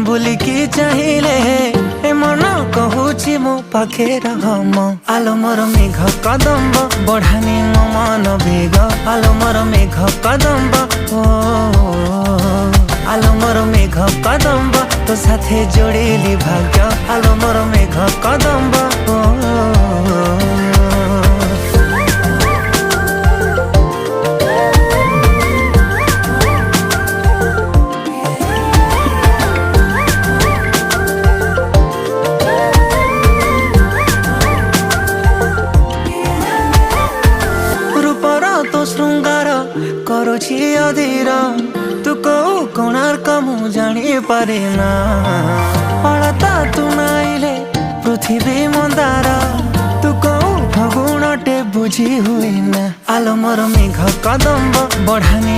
बुलिकी चाहिए ए मन कहूची मो पाखे रम आलो मोर मेघ कदम्ब बढ़ानी मो मन बेग आलो मोर मेघ कदम्ब ओ आलो मोर मेघ कदम्ब तो साथे जोड़ेली भाग्य आलो मोर मेघ कदम्ब तो श्रृंगार करुछि अधीर तू कौ कोणार्क मु जानी पारे ना अलता तू नाइले पृथ्वी मंदार तू कौ फगुणटे बुझी हुए ना आलो मोर मेघ कदम्ब बढ़ानी